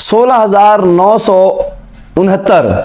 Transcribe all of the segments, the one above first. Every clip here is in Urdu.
16969।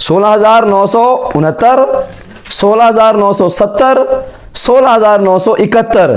16969, 16970, 16971।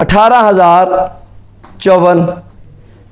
18054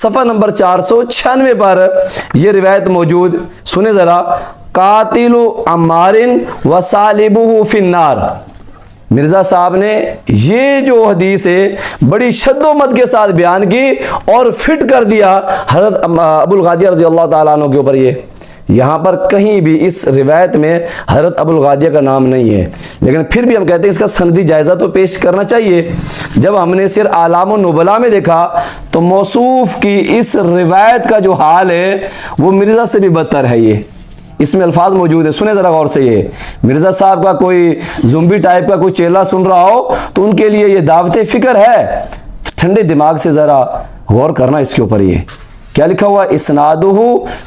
صفحہ نمبر 496 پر یہ روایت موجود، سنیں ذرا، قاتل عمار و صالبہ فی النار۔ مرزا صاحب نے یہ جو حدیث ہے بڑی شد و مد کے ساتھ بیان کی اور فٹ کر دیا حضرت ابو الغادیہ رضی اللہ تعالیٰ عنہ کے اوپر۔ یہ یہاں پر کہیں بھی اس روایت میں حضرت ابو الغادیہ کا نام نہیں ہے، لیکن پھر بھی ہم کہتے ہیں اس کا سندی جائزہ تو پیش کرنا چاہیے۔ جب ہم نے سیر اعلام النبلاء میں دیکھا تو موصوف کی اس روایت کا جو حال ہے وہ مرزا سے بھی بدتر ہے۔ یہ اس میں الفاظ موجود ہے، سنیں ذرا غور سے۔ یہ مرزا صاحب کا کوئی زمبی ٹائپ کا کوئی چیلا سن رہا ہو تو ان کے لیے یہ دعوت فکر ہے، ٹھنڈے دماغ سے ذرا غور کرنا اس کے اوپر۔ یہ کیا لکھا ہوا؟ اسنادہ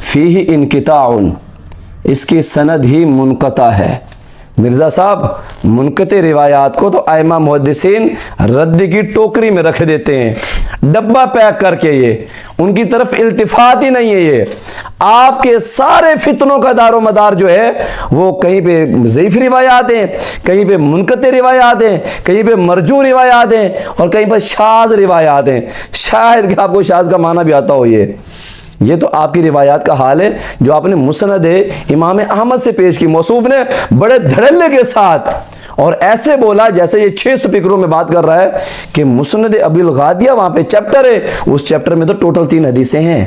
فیہ انقطاع، اس کی سند ہی منقطع ہے۔ مرزا صاحب منقطع روایات کو تو ائمہ محدثین رد کی ٹوکری میں رکھ دیتے ہیں، ڈبہ پیک کر کے۔ یہ ان کی طرف التفات ہی نہیں ہے۔ یہ آپ کے سارے فتنوں کا دار و مدار جو ہے وہ کہیں پہ ضعیف روایات ہیں، کہیں پہ منقطع روایات ہیں، کہیں پہ مرجو روایات ہیں، اور کہیں پہ شاذ روایات ہیں۔ شاید کہ آپ کو شاذ کا معنی بھی آتا ہو۔ یہ تو آپ کی روایات کا حال ہے جو آپ نے مسند امام احمد سے پیش کی۔ موصوف نے بڑے دھڑلے کے ساتھ اور ایسے بولا جیسے یہ 6 سپیکروں میں بات کر رہا ہے کہ مسند ابی الغادیہ وہاں پہ چیپٹر ہے، اس چیپٹر میں تو ٹوٹل 3 حدیثیں ہیں۔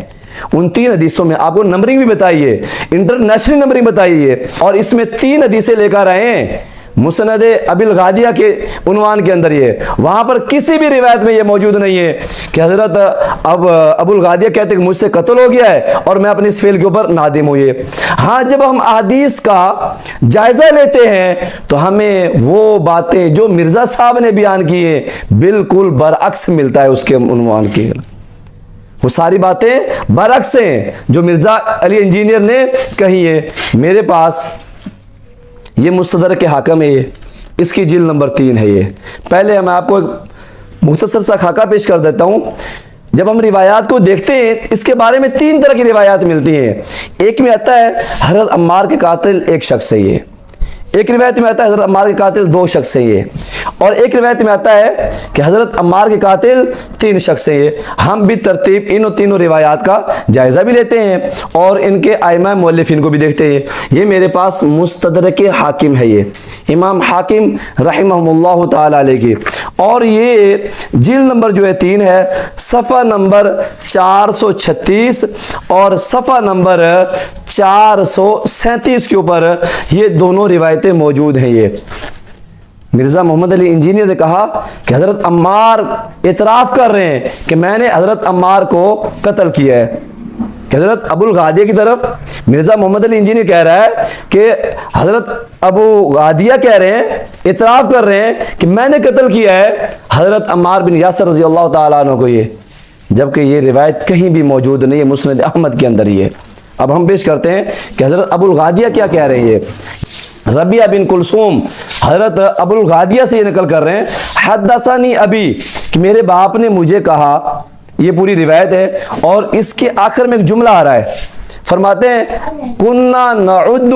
ان 3 حدیثوں میں آپ کو نمبرنگ بھی بتائیے، انٹرنیشنل نمبرنگ بتائیے، اور اس میں 3 حدیثیں لے کر آئے ہیں مسند ابی الغادیہ کے عنوان کے اندر۔ یہ وہاں پر کسی بھی روایت میں یہ موجود نہیں ہے کہ حضرت ابو الغادیہ کہتے ہیں کہ مجھ سے قتل ہو گیا ہے اور میں اپنے اس فعل کے اوپر نادم ہوئی۔ ہاں جب ہم احادیث کا جائزہ لیتے ہیں تو ہمیں وہ باتیں جو مرزا صاحب نے بیان کی ہیں بالکل برعکس ملتا ہے اس کے عنوان کے۔ وہ ساری باتیں برعکس ہیں جو مرزا علی انجینئر نے کہی ہے۔ میرے پاس یہ مستدرک حاکم ہے، اس کی جلد نمبر 3 ہے۔ یہ پہلے میں آپ کو ایک مختصر سا خاکہ پیش کر دیتا ہوں۔ جب ہم روایات کو دیکھتے ہیں اس کے بارے میں 3 طرح کی روایات ملتی ہیں۔ ایک میں آتا ہے حضرت عمار کے قاتل ایک شخص ہے، یہ ایک روایت میں آتا ہے حضرت عمار کے قاتل 2 شخص ہیں، یہ اور ایک روایت میں آتا ہے کہ حضرت عمار کے قاتل 3 شخص ہیں۔ یہ ہم بھی ترتیب انہوں تینوں روایات کا جائزہ بھی لیتے ہیں اور ان کے ائمہ مؤلفین کو بھی دیکھتے ہیں۔ یہ میرے پاس مستدرک حاکم ہے، یہ امام حاکم رحمہ اللہ تعالی علیہ کی، اور یہ جلد نمبر جو ہے 3 ہے، صفحہ نمبر 436 اور صفحہ نمبر 437 کے اوپر یہ دونوں روایتیں موجود ہیں۔ یہ مرزا محمد علی انجینئر نے کہا کہ حضرت عمار اعتراف کر رہے ہیں کہ میں نے حضرت عمار کو قتل کیا ہے، کہ حضرت ابو الغادیہ کی طرف مرزا محمد علی انجینئر کہہ رہا ہے کہ حضرت ابو غادیہ کہہ رہے ہیں، اعتراف کر رہے ہیں کہ میں نے قتل کیا ہے حضرت عمار بن یاسر رضی اللہ تعالیٰ عنہ کو، یہ جبکہ یہ روایت کہیں بھی موجود نہیں ہے مسند احمد کے اندر۔ یہ اب ہم پیش کرتے ہیں کہ حضرت ابو الغادیہ کیا کہہ رہے ہیں۔ یہ ربیہ بن کلثوم حضرت ابو الغادیہ سے یہ نقل کر رہے ہیں، حدثنی ابی، کہ میرے باپ نے مجھے کہا۔ یہ پوری روایت ہے اور اس کے آخر میں ایک جملہ آ رہا ہے، فرماتے ہیں کننا نعد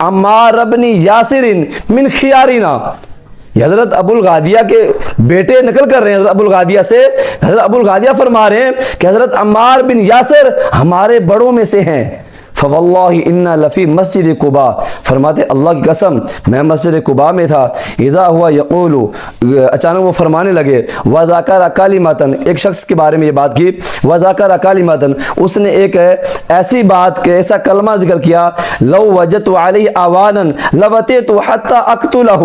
عمار بن یاسر من خیارنا۔ یہ حضرت ابو الغادیہ کے بیٹے نقل کر رہے ہیں حضرت ابو الغادیہ سے، حضرت ابو الغادیہ فرما رہے ہیں کہ حضرت عمار بن یاسر ہمارے بڑوں میں سے ہیں۔ فواللہ انا لفی مسجد قباء، فرماتے اللہ کی قسم میں مسجد قباء میں تھا، اذا ہوا یقول، اچانک وہ فرمانے لگے، وذکر کلمۃ، ایک شخص کے بارے میں یہ بات کی، وذکر کلمۃ، اس نے ایک ایسی بات کہ ایسا کلمہ ذکر کیا، لو وجدت علیہ اعوانا لبتیت حتی اقتلہ،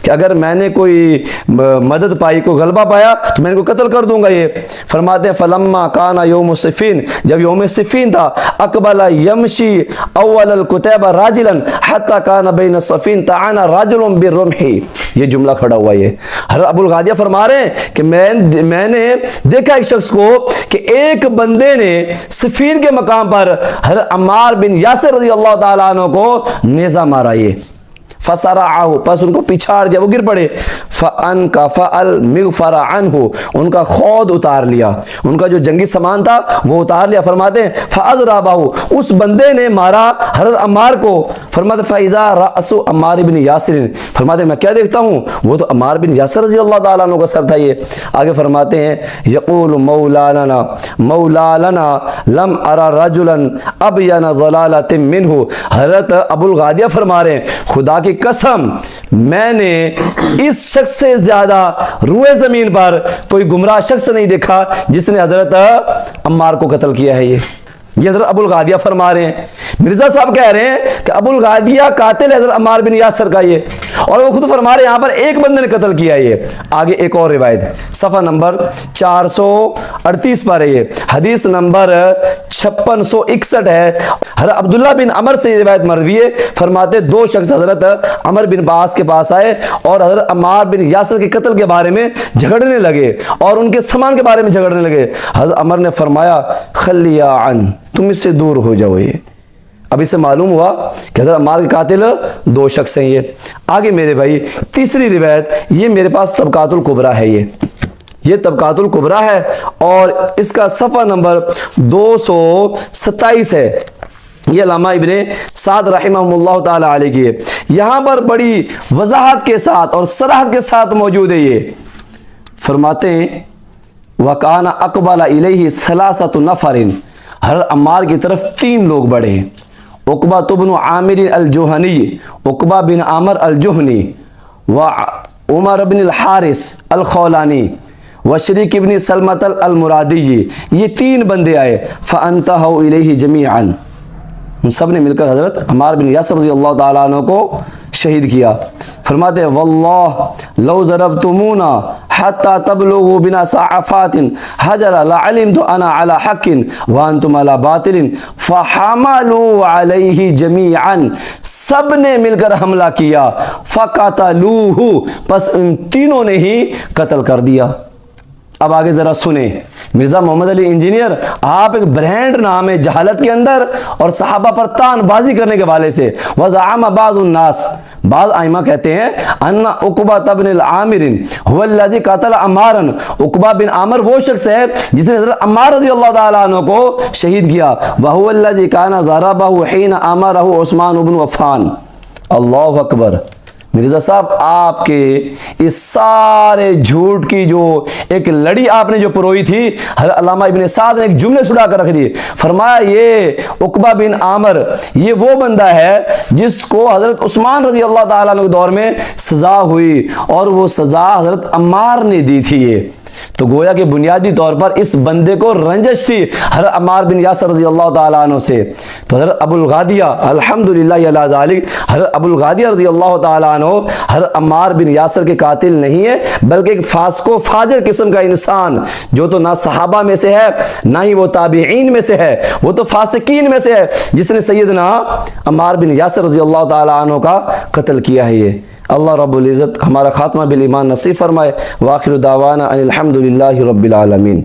کہ اگر میں نے کوئی مدد پائی، کوئی غلبہ پایا تو میں ان کو قتل کر دوں گا۔ یہ فرماتے ہیں فلما کان یوم الصفین، جب یوم صفین تھا، اقبل یمشی اول الکتیبہ راجلا حتی کان بین الصفین تعانا راجل بالرمح، یہ جملہ کھڑا ہوا۔ یہ حضرت ابو الغادیہ فرما رہے ہیں کہ میں نے دیکھا ایک شخص کو کہ ایک بندے نے صفین کے مقام پر حضرت عمار بن یاسر رضی اللہ تعالیٰ عنہ کو نیزہ مارا۔ یہ فسرعہ، پس ان کو پچھاڑ دیا، وہ گر پڑے۔ فَأَن كَفَأَ الْمِغْفَرَ عَنْهُ، ان کا خود اتار لیا، ان کا جو جنگی سامان تھا وہ اتار لیا۔ فرماتے ہیں فَأَضْرَبَهُ، اس بندے نے مارا حضرت عمار کو۔ فرماتے فَإِذَا رَأْسُ عمار بن یاسر، فرماتے میں کیا دیکھتا ہوں، وہ تو عمار بن یاسر رضی اللہ تعالیٰ عنہ کا سر تھا۔ یہ آگے فرماتے ہیں یقول مولا لنا لم ارى رجلا ابین ضلالۃ منہ، حضرت ابو الغادیہ فرما رہے ہیں خدا کی قسم میں نے اس شخص سے زیادہ روئے زمین پر کوئی گمراہ شخص نہیں دیکھا جس نے حضرت عمار کو قتل کیا ہے۔ یہ حضرت ابو الغادیہ فرما رہے ہیں، مرزا صاحب کہہ رہے ہیں کہ ابو الغادیہ قاتل حضرت عمار بن یاسر کا یہ، اور وہ خود فرما رہے ہیں یہاں پر ایک بندے نے قتل کیا ہے۔ یہ آگے ایک اور روایت صفحہ نمبر 438 پر ہے، یہ حدیث نمبر 5661 ہے۔ حضرت عبداللہ بن عمر سے یہ روایت مروی ہے، فرماتے دو شخص حضرت عمر بن باس کے پاس آئے اور حضرت عمار بن یاسر کے قتل کے بارے میں جھگڑنے لگے اور ان کے سامان کے بارے میں جھگڑنے لگے۔ حضرت عمر نے فرمایا خلیا عن، تم اس سے دور ہو جاؤ۔ یہ اب اسے معلوم ہوا کہ حضرت عمار کے قاتل دو شخص ہیں۔ یہ آگے میرے بھائی تیسری روایت، یہ میرے پاس طبقات الکبریٰ ہے، یہ طبقات الکبریٰ ہے اور اس کا صفحہ نمبر 227 ہے۔ یہ علامہ ابن سعد رحمہ اللہ تعالی علیہ کی ہے، یہاں پر بڑی وضاحت کے ساتھ اور صراحت کے ساتھ موجود ہے۔ یہ فرماتے ہیں وَكَانَ أَقْبَلَ إِلَيْهِ ثَلَاثَةُ نَفَرٍ، حضرت عمار کی طرف تین لوگ بڑھے، عقبہ بن عامر الجوہنی، عقبہ بن عامر الجوہنی، وعمر بن الحارث الخولانی، وشریک بن سلمۃ المرادی، یہ تین بندے آئے۔ فَأَنْتَهُوا إِلَيْهِ جَمِيعًا، ان سب نے مل کر حضرت عمار بن یاسر رضی اللہ تعالیٰ عنہ کو شہید کیا۔ فرماتے واللہ لو ضربتمونا حتی تبلغوا بنا صعفات حجر لعلمت انا على حق وانتم على باطل فحملوا علیہ جمیعا، سب نے مل کر حملہ کیا، فقتلوہ، پس ان تینوں نے ہی قتل کر دیا۔ اب آگے ذرا سنیں، مرزا محمد علی انجینئر آپ ایک برانڈ نام ہے جہالت کے اندر اور صحابہ پر تان بازی کرنے کے والے سے۔ وزعم بعض الناس، بعض ائمہ کہتے ہیں ان عقبہ بن العامر هو الذي قتل عمارا، عقبہ بن عامر وہ شخص ہے جس نے حضرت عمار رضی اللہ تعالیٰ عنہ کو شہید کیا۔ وهو الذي كان ضربه حين امره عثمان بن عفان۔ اللہ اکبر۔ مرزا صاحب آپ کے اس سارے جھوٹ کی جو ایک لڑی آپ نے جو پروئی تھی، علامہ ابن سعد نے ایک جملے سڑا کر رکھ دیے۔ فرمایا یہ عقبہ بن عامر یہ وہ بندہ ہے جس کو حضرت عثمان رضی اللہ تعالیٰ عنہ کے دور میں سزا ہوئی اور وہ سزا حضرت عمار نے دی تھی۔ یہ تو گویا کہ بنیادی طور پر اس بندے کو رنجش تھی حضرت عمار بن یاسر رضی اللہ تعالیٰ عنہ سے۔ تو حضرت ابو الغادیہ الحمدللہ علی ذالک، حضرت ابو الغادیہ رضی اللہ تعالیٰ عنہ حضرت عمار بن یاسر کے قاتل نہیں ہے، بلکہ ایک فاسق و فاجر قسم کا انسان جو تو نہ صحابہ میں سے ہے نہ ہی وہ تابعین میں سے ہے، وہ تو فاسقین میں سے ہے جس نے سیدنا عمار بن یاسر رضی اللہ تعالیٰ عنہ کا قتل کیا ہے۔ یہ اللہ رب العزت ہمارا خاتمہ بالایمان نصیب فرمائے۔ وآخر دعوانا ان الحمدللہ رب العالمین۔